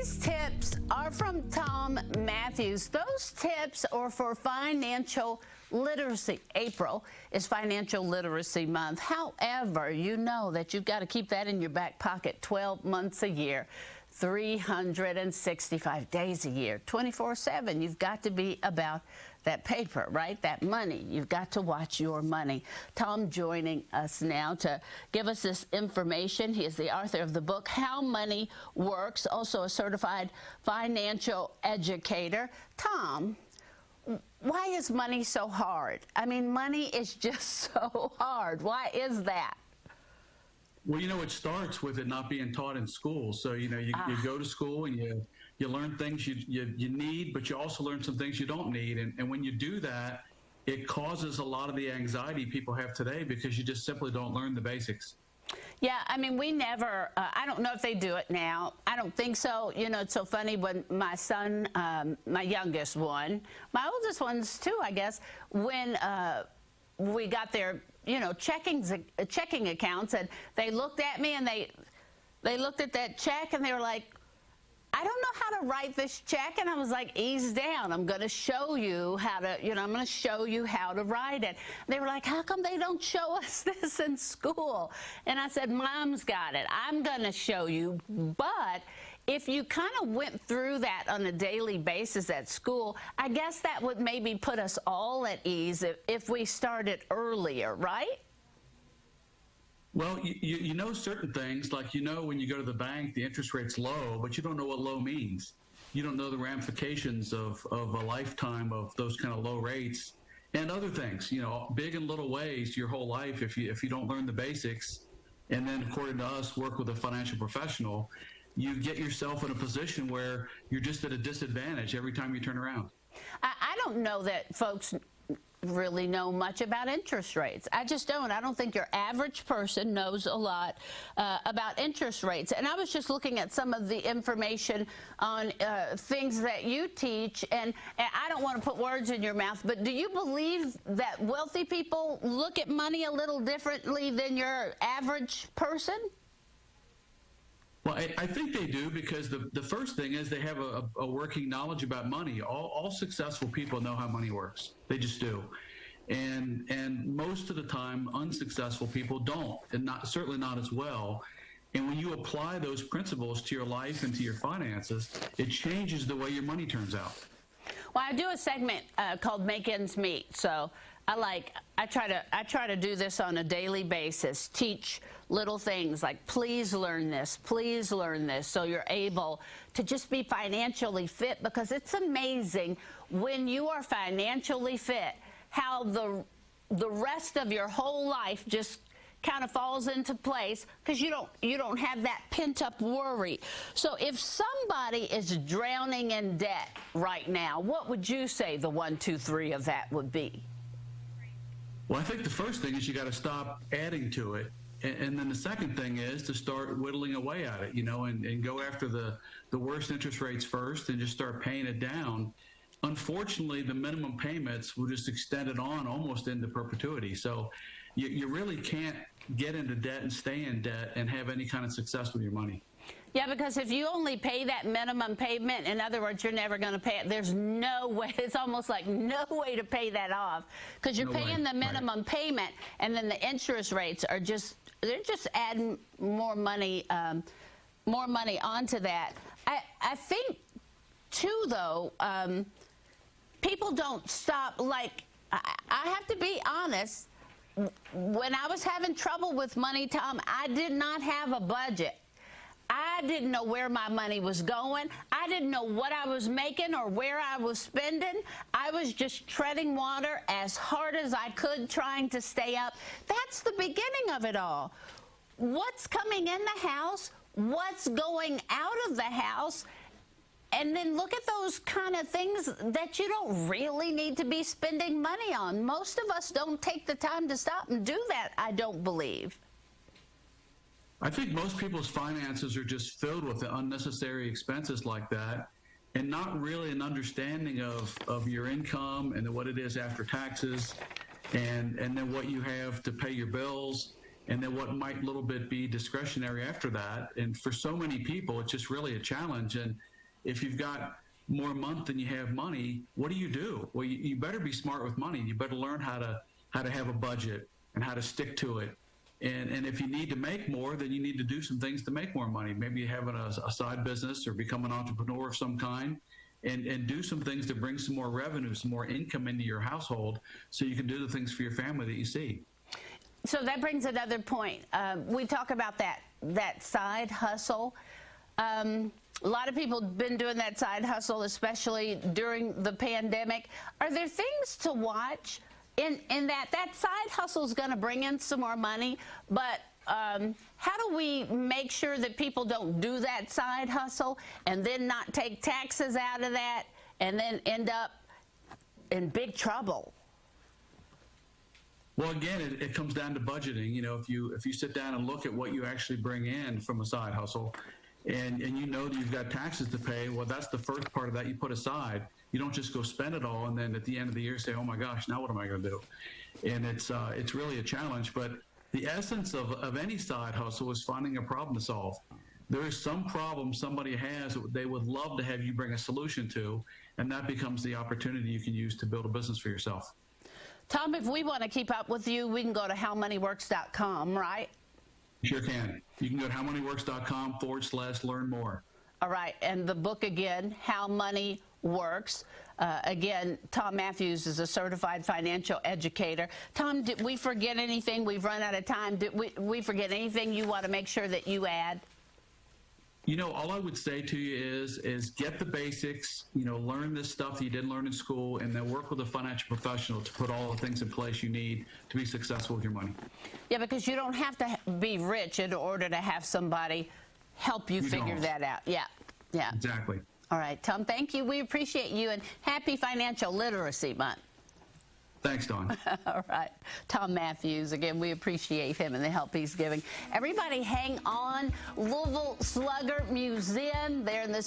These tips are from Tom Mathews. Those tips are for financial literacy. April is Financial Literacy Month. However, you know that you've got to keep that in your back pocket 12 months a year, 365 days a year, 24/7. You've got to be about that paper, right? That money. You've got to watch your money. Tom joining us now to give us this information. He is the author of the book, How Money Works, also a certified financial educator. Tom, why is money so hard? I mean, money is just so hard. Why is that? Well, it starts with it not being taught in school. So, you go to school and you learn things you need, but you also learn some things you don't need. And when you do that, it causes a lot of the anxiety people have today because you just simply don't learn the basics. Yeah, I mean, we never, I don't know if they do it now. I don't think so. It's so funny when my son, my youngest one, my oldest ones too, I guess, when we got their checking accounts, and they looked at me and they looked at that check and they were like, I don't know how to write this check. And I was like, ease down. I'm going to show you how to, I'm going to show you how to write it. They were like, how come they don't show us this in school? And I said, Mom's got it. I'm going to show you. But if you kind of went through that on a daily basis at school, I guess that would maybe put us all at ease if we started earlier, right? Well, you know certain things, like when you go to the bank, the interest rate's low, but you don't know what low means. You don't know the ramifications of a lifetime of those kind of low rates and other things, big and little ways your whole life if you don't learn the basics. And then, according to us, work with a financial professional, you get yourself in a position where you're just at a disadvantage every time you turn around. I don't know that folks really know much about interest rates. I just don't. I don't think your average person knows a lot about interest rates. And I was just looking at some of the information on things that you teach, and I don't want to put words in your mouth, but do you believe that wealthy people look at money a little differently than your average person? Well, I think they do, because the first thing is they have a working knowledge about money. All successful people know how money works. They just do. And most of the time, unsuccessful people don't, and certainly not as well. And when you apply those principles to your life and to your finances, it changes the way your money turns out. Well, I do a segment called Make Ends Meet. So I try to do this on a daily basis, teach little things like, please learn this, so you're able to just be financially fit, because it's amazing when you are financially fit how the rest of your whole life just kind of falls into place, because you don't have that pent-up worry. So if somebody is drowning in debt right now, what would you say the 1, 2, 3 of that would be? Well, I think the first thing is you got to stop adding to it. And then the second thing is to start whittling away at it, and go after the worst interest rates first and just start paying it down. Unfortunately, the minimum payments will just extend it on almost into perpetuity. So you really can't get into debt and stay in debt and have any kind of success with your money. Yeah, because if you only pay that minimum payment, in other words, you're never going to pay it. There's no way. It's almost like no way to pay that off, because you're paying the minimum payment, and then the interest rates are they're just adding more money onto that. I think too, though, people don't stop. Like, I have to be honest. When I was having trouble with money, Tom, I did not have a budget. I didn't know where my money was going. I didn't know what I was making or where I was spending. I was just treading water as hard as I could, trying to stay up. That's the beginning of it all. What's coming in the house? What's going out of the house? And then look at those kind of things that you don't really need to be spending money on. Most of us don't take the time to stop and do that, I don't believe. I think most people's finances are just filled with the unnecessary expenses like that, and not really an understanding of your income and then what it is after taxes, and then what you have to pay your bills, and then what might a little bit be discretionary after that. And for so many people, it's just really a challenge. And if you've got more month than you have money, what do? Well, you better be smart with money. You better learn how to have a budget and how to stick to it. And if you need to make more, then you need to do some things to make more money. Maybe having a side business or become an entrepreneur of some kind, and do some things to bring some more revenue, some more income into your household, so you can do the things for your family that you see. So that brings another point. We talk about that side hustle. A lot of people have been doing that side hustle, especially during the pandemic. Are there things to watch in that side hustle is going to bring in some more money, but how do we make sure that people don't do that side hustle and then not take taxes out of that and then end up in big trouble? Well, again, it comes down to budgeting. You know, if you sit down and look at what you actually bring in from a side hustle, and you know that you've got taxes to pay, well, that's the first part of that you put aside. You don't just go spend it all and then at the end of the year say, oh my gosh, now what am I going to do? And it's really a challenge. But the essence of any side hustle is finding a problem to solve. There is some problem somebody has that they would love to have you bring a solution to, and that becomes the opportunity you can use to build a business for yourself. Tom, if we want to keep up with you, we can go to howmoneyworks.com, right? Sure can. You can go to howmoneyworks.com/learn more. All right. And the book again, How Money Works. Again, Tom Mathews is a certified financial educator. Tom, did we forget anything? We've run out of time. Did we forget anything you want to make sure that you add? You know, all I would say to you is get the basics, you know, learn this stuff that you didn't learn in school, and then work with a financial professional to put all the things in place you need to be successful with your money. Yeah, because you don't have to be rich in order to have somebody help you figure that out. Yeah, yeah. Exactly. All right, Tom, thank you. We appreciate you, and happy Financial Literacy Month. Thanks, Dawn. All right. Tom Mathews, again, we appreciate him and the help he's giving. Everybody hang on. Louisville Slugger Museum, they're in the